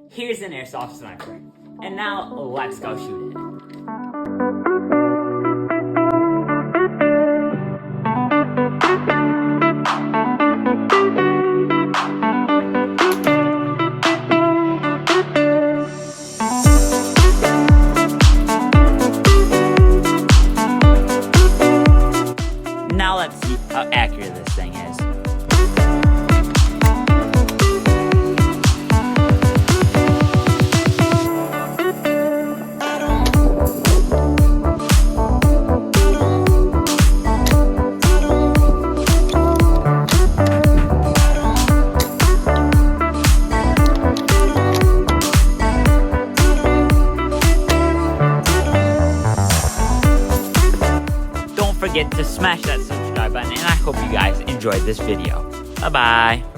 Here's an airsoft sniper. And now, let's go shoot it. Now let's see how accurate this thing is. Don't forget to smash that subscribe button, and I hope you guys enjoyed this video. Bye-bye.